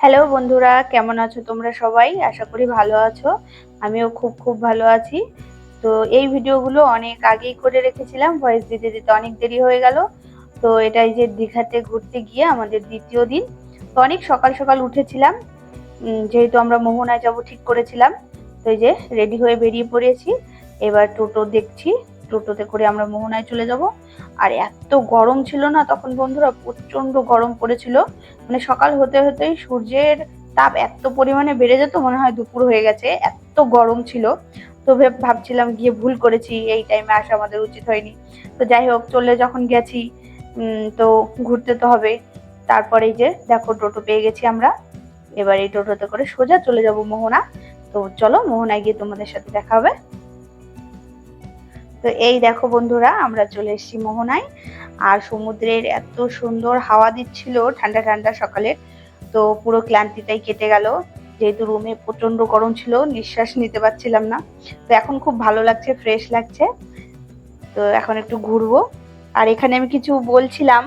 Hello বন্ধুরা, কেমন আছো তোমরা সবাই? আশা করি ভালো আছো। আমিও খুব ভালো আছি। তো এই ভিডিওগুলো অনেক আগেই করে রেখেছিলাম, ভয়েস দিতে দিতে অনেক দেরি হয়ে গেল। তো এটাই যে দীঘাতে ঘুরতে গিয়ে আমাদের দ্বিতীয় দিন। তো অনেক সকাল সকাল উঠেছিলাম, যেহেতু আমরা মোহনায় যাব ঠিক করেছিলাম। তো এই যে রেডি হয়ে বেরিয়ে পড়েছি। এবার টোটো দেখছি, টোটোতে করে আমরা মোহনায় চলে যাব। আর এত গরম ছিল না তখন বন্ধুরা, প্রচন্ড গরম পড়েছিল। মানে সকাল হতে হতেই সূর্যের তাপ এত পরিমাণে বেড়ে যেত, মনে হয় দুপুর হয়ে গেছে, এত গরম ছিল। তো ভাবছিলাম গিয়ে ভুল করেছি, এই টাইমে আসা আমাদের উচিত হয়নি। তো যাই হোক, চলে যখন গেছি তো ঘুরতে তো হবে। তারপরে এই যে দেখো টোটো পেয়ে গেছি আমরা। এবার এই টোটোতে করে সোজা চলে যাব মোহনা। তো চলো মোহনায় গিয়ে তোমাদের সাথে দেখা হবে। তো এই দেখো বন্ধুরা, আমরা চলে এসেছি মোহনায়। আর সমুদ্রের এত সুন্দর হাওয়া দিচ্ছিল ঠান্ডা ঠান্ডা সকালের। তো পুরো ক্লান্তিটাই কেটে গেল, যেহেতু রুমে প্রচন্ড গরম ছিল, নিঃশ্বাস নিতে পারছিলাম না। তো এখন খুব ভালো লাগছে, ফ্রেশ লাগছে। তো এখন একটু ঘুরবো। আর এখানে আমি কিছু বলছিলাম,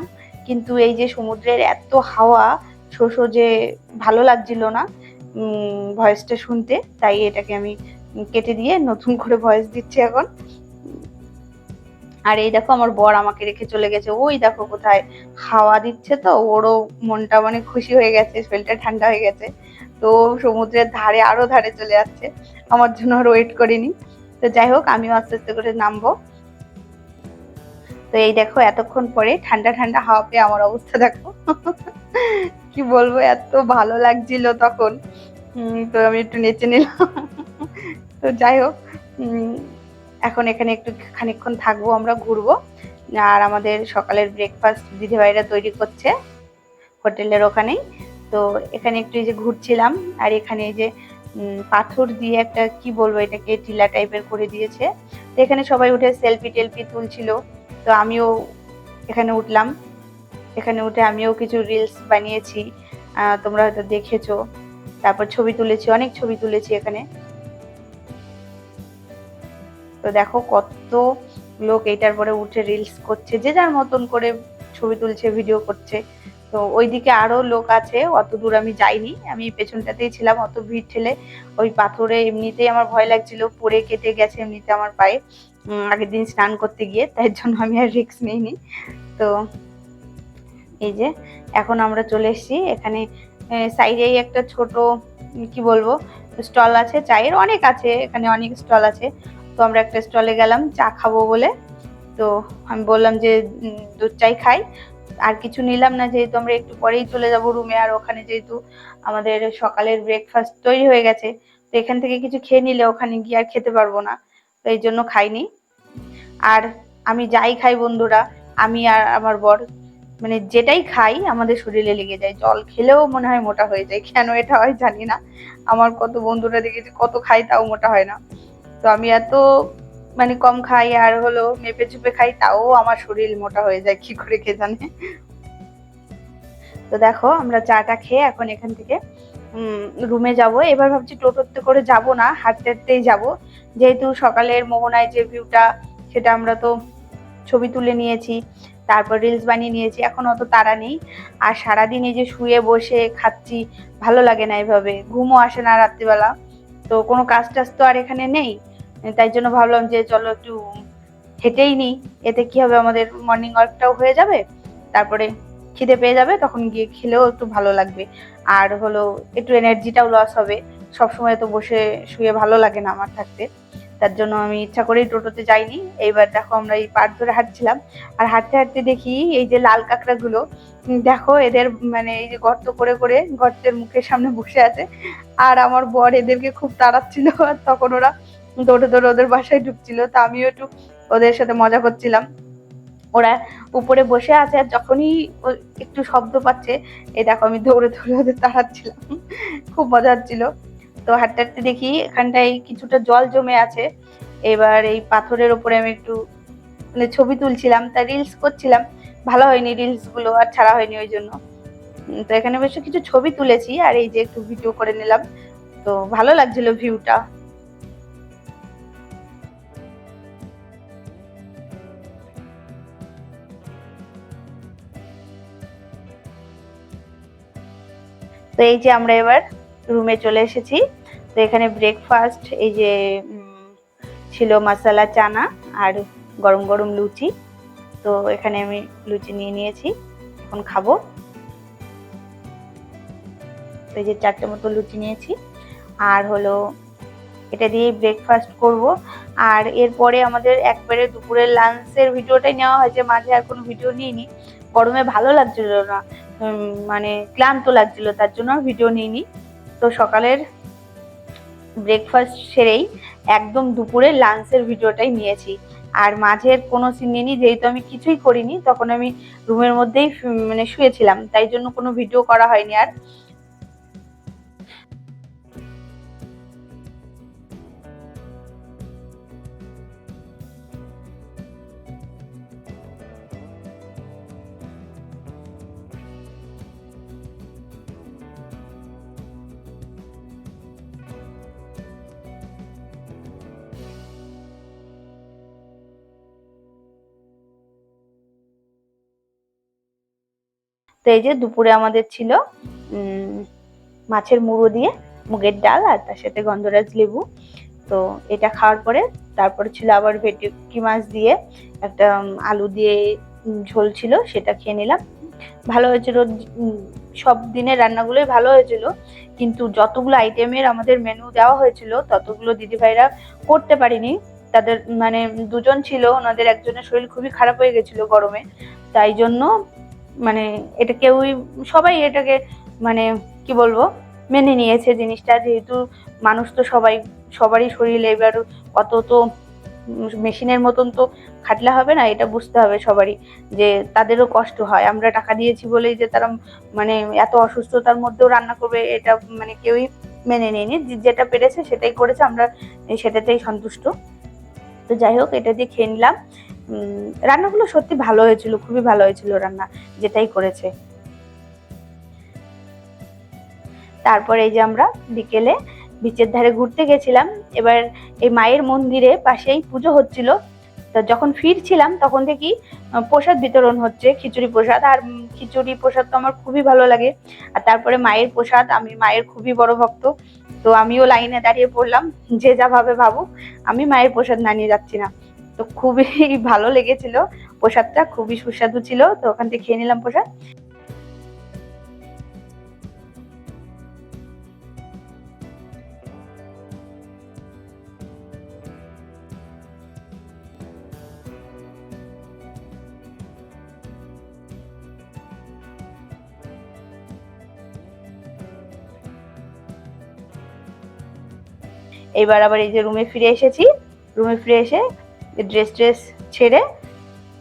কিন্তু এই যে সমুদ্রের এত হাওয়া, শোষো যে ভালো লাগছিল না ভয়েসটা শুনতে, তাই এটাকে আমি কেটে দিয়ে নতুন করে ভয়েস দিচ্ছি এখন। আর এই দেখো আমার বর আমাকে রেখে চলে গেছে, ওই দেখো কোথায় হাওয়া দিচ্ছে, তো ওরও মনটা মানে খুশি হয়ে গেছে, শরীরটা ঠান্ডা হয়ে গেছে। তো সমুদ্রের ধারে আরো ধারে চলে যাচ্ছে, আমার জন্য আর ওয়েট করিনি। তো যাই হোক, আমিও আস্তে আস্তে করে নামবো। তো এই দেখো এতক্ষণ পরে ঠান্ডা ঠান্ডা হাওয়া পেয়ে আমার অবস্থা দেখো। কি বলবো, এত ভালো লাগছিল তখন। তো আমি একটু নেচে নিলাম। তো যাই হোক, এখন এখানে একটু খানিকক্ষণ থাকবো, আমরা ঘুরবো। আর আমাদের সকালের ব্রেকফাস্ট দিদিভাইরা তৈরি করছে হোটেলের ওখানেই। তো এখানে একটু এই যে ঘুরছিলাম। আর এখানে এই যে পাথর দিয়ে একটা কি বলবো, এটাকে টিলা টাইপের করে দিয়েছে। তো এখানে সবাই উঠে সেলফি টেলফি তুলছিল। তো আমিও এখানে উঠলাম। এখানে উঠে আমিও কিছু রিলস বানিয়েছি, তোমরা হয়তো দেখেছো। তারপর ছবি তুলেছি, অনেক ছবি তুলেছি এখানে। তো দেখো কত লোক এইটার পরে উঠে রিলস করছে, যে যার মতন করে ছবি তুলছে, ভিডিও করছে। তো ওইদিকে আরো লোক আছে, অত দূর আমি যাইনি, আমি পেছনটাতেই ছিলাম। অত ভিড় ঠেলে ওই পাথরে এমনিতেই আমার ভয় লাগছিল, পড়ে কেটে গেছে এমনিতে আমার পায়ে আগের দিন স্নান করতে গিয়ে, তাই জন্য আমি আর রিস্ক নিইনি। তো এই যে এখন আমরা চলে এসেছি এখানে। সাইডেই একটা ছোট কি বলবো স্টল আছে, চায়ের অনেক আছে এখানে, অনেক স্টল আছে। তো আমরা একটা স্টলে গেলাম চা খাবো বলে। তো আমি বললাম যে দুধ চাই খাই, আর কিছু নিলাম না, যেহেতু আমরা একটু পরেই চলে যাব রুমে। আর ওখানে যেহেতু আমাদের সকালের ব্রেকফাস্ট তৈরি হয়ে গেছে, তো এখান থেকে কিছু খেয়ে নিলে ওখানে গিয়ে আর খেতে পারবো না, তো এই জন্য খাইনি। আর আমি যাই খাই বন্ধুরা, আমি আর আমার বর মানে যেটাই খাই আমাদের শরীরে লেগে যায়। জল খেলেও মনে হয় মোটা হয়ে যায়, কেন এটা হয় জানি না। আমার কত বন্ধুরা দেখেছি কত খাই তাও মোটা হয় না। তো আমি এত মানে কম খাই আর হলো মেপে চুপে খাই, তাও আমার শরীর মোটা হয়ে যায়, কি করে কে জানে। তো দেখো আমরা চাটা খেয়ে এখন এখান থেকে রুমে যাব। এবার ভাবছি টোটোতে করে যাব না, হাঁটতে হাঁটতেই যাব। যেহেতু সকালের মোহনায় যে ভিউটা, সেটা আমরা তো ছবি তুলে নিয়েছি, তারপর রিলস বানিয়ে নিয়েছি, এখন অত তাড়া নেই। আর সারাদিন এই যে শুয়ে বসে খাচ্ছি, ভালো লাগে না, এভাবে ঘুমও আসে না রাত্রিবেলা। তো কোনো কাজ টাজ তো আর এখানে নেই, তাই জন্য ভাবলাম যে চলো একটু হেঁটেই নিই। এতে কি হবে, আমাদের মর্নিং ওয়াকটাও হয়ে যাবে, তারপরে খিদে পেয়ে যাবে, তখন গিয়ে খেলেও একটু ভালো লাগবে। আর হলো একটু এনার্জিটাও লস হবে, সবসময় তো বসে শুয়ে ভালো লাগে না আমার থাকতে। তার জন্য আমি ইচ্ছা করেই টোটোতে যাইনি। এইবার দেখো আমরা এই পাড় ধরে হাঁটছিলাম, আর হাঁটতে হাঁটতে দেখি এই যে লাল কাঁকড়া গুলো, দেখো এদের মানে এই যে গর্ত করে করে গর্তের মুখের সামনে বসে আছে। আর আমার বর এদেরকে খুব তাড়াচ্ছিল, আর তখন ওরা দৌড়ে দৌড়ে ওদের বাসায় ঢুকছিল। তা আমিও একটু ওদের সাথে মজা করছিলাম। ওরা উপরে বসে আছে, আর যখনই একটু শব্দ পাচ্ছে, এই দেখো আমি দৌড়ে দৌড়ে ওদের তাড়াচ্ছিলাম। খুব মজা হচ্ছিল। তো হাঁটতে হাঁটতে দেখি এখানটায় কিছুটা জল জমে আছে। এবার এই পাথরের উপরে আমি একটু মানে ছবি তুলছিলাম, তা রিলস করছিলাম। ভালো হয়নি রিলস গুলো, আর ছাড়া হয়নি ওই জন্য। তো এখানে বেশ কিছু ছবি তুলেছি, আর এই যে একটু ভিডিও করে নিলাম। তো ভালো লাগছিল ভিউটা। তো তো এই যে আমরা এবার রুমে চলে এসেছি। তো এখানে ব্রেকফাস্ট এই যে ছিল মাসালা চানা আর গরম গরম লুচি। তো এখানে আমি লুচি নিয়ে নিয়েছি, এখন খাবো। এই যে 4টে মতো লুচি নিয়েছি, আর হলো এটা দিয়ে ব্রেকফাস্ট করব। আর এরপরে আমাদের একবারে দুপুরের লাঞ্চের ভিডিওটাই নেওয়া হয়েছে, মাঝে আর কোনো ভিডিও নিইনি। গরমে ভালো লাগছিল না, মানে ক্লান্ত লাগছিল, তার জন্য ভিডিও নিইনি। তো সকালের ব্রেকফাস্ট সেরেই একদম দুপুরের লাঞ্চের ভিডিওটাই নিয়েছি। আর মাঝের কোনো সিন নিইনি, যেহেতু আমি কিছুই করিনি, তখন আমি রুমের মধ্যেই মানে শুয়েছিলাম, তাই জন্য কোনো ভিডিও করা হয়নি আর। তো এই যে দুপুরে আমাদের ছিল মাছের মুড়ো দিয়ে মুগের ডাল, আর তার সাথে গন্ধরাজ লেবু। তো এটা খাওয়ার পরে তারপরে ছিল আবার ভেটকি মাছ দিয়ে একটা আলু দিয়ে ঝোল ছিল, সেটা খেয়ে নিলাম। ভালো হয়েছিল, সব দিনের রান্নাগুলোই ভালো হয়েছিল, কিন্তু যতগুলো আইটেমের আমাদের মেনু দেওয়া হয়েছিল ততগুলো দিদিভাইরা করতে পারিনি। তাদের মানে দুজন ছিল, ওনাদের একজনের শরীর খুবই খারাপ হয়ে গেছিল গরমে, তাই জন্য মানে এটা কেউই, সবাই এটাকে মানে কি বলবো, মেনে নিয়েছে জিনিসটা। যেহেতু মানুষ তো সবারই শরীর, এবার অত তো মেশিনের মতন তো খাটলে হবে না, এটা বুঝতে হবে সবারই যে তাদেরও কষ্ট হয়। আমরা টাকা দিয়েছি বলেই যে তারা মানে এত অসুস্থতার মধ্যেও রান্না করবে, এটা মানে কেউই মেনে নেয়নি। যেটা পেরেছে সেটাই করেছে, আমরা সেটাতেই সন্তুষ্ট। তো যাই হোক, এটা দিয়ে খেয়ে নিলাম। রান্নাগুলো সত্যি ভালো হয়েছিল, খুবই ভালো হয়েছিল রান্না, যেটাই করেছে। তারপরে এই যে আমরা বিকেলে বিচের ধারে ঘুরতে গেছিলাম। এবার এই মায়ের মন্দিরে পাশেই পুজো হচ্ছিল। তো যখন ফিরছিলাম তখন দেখি প্রসাদ বিতরণ হচ্ছে, খিচুড়ি প্রসাদ। আর খিচুড়ি প্রসাদ তো আমার খুবই ভালো লাগে। আর তারপরে মায়ের প্রসাদ, আমি মায়ের খুবই বড় ভক্ত, তো আমিও লাইনে দাঁড়িয়ে পড়লাম। যে যা ভাবে ভাবুক, আমি মায়ের প্রসাদ না নিয়ে যাচ্ছি না। তো খুবই ভালো লেগেছিল, প্রসাদটা খুবই সুস্বাদু ছিল। তো ওখান থেকে খেয়ে নিলাম প্রসাদ। এবার আবার এই যে রুমে ফিরে এসেছি। রুমে ফিরে এসে ড্রেস ছেড়ে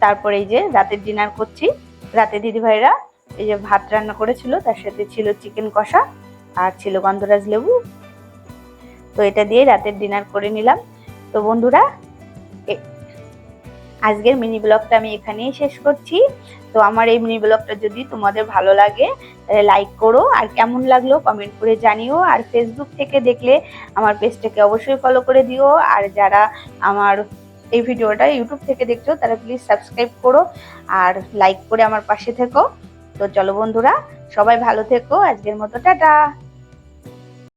তারপর এই যে রাতের ডিনার করছি। রাতে দিদিভাইরা এই যে ভাত রান্না করেছিল, তার সাথে ছিল চিকেন কষা আর ছিল গন্ধরাজ লেবু। তো এটা দিয়ে রাতের ডিনার করে নিলাম। তো বন্ধুরা, আজকের মিনি ব্লগটা আমি এখানেই শেষ করছি। তো আমার এই মিনি ব্লগটা যদি তোমাদের ভালো লাগে তাহলে লাইক করো, আর কেমন লাগলো কমেন্ট করে জানিও। আর ফেসবুক থেকে দেখলে আমার পেজটাকে অবশ্যই ফলো করে দিও। আর যারা আমার এই ভিডিওটা ইউটিউব থেকে দেখছো তারা প্লিজ সাবস্ক্রাইব করো আর লাইক করে আমার পাশে থেকো। তো চলো বন্ধুরা, সবাই ভালো থেকো, আজকের মতো টাটা।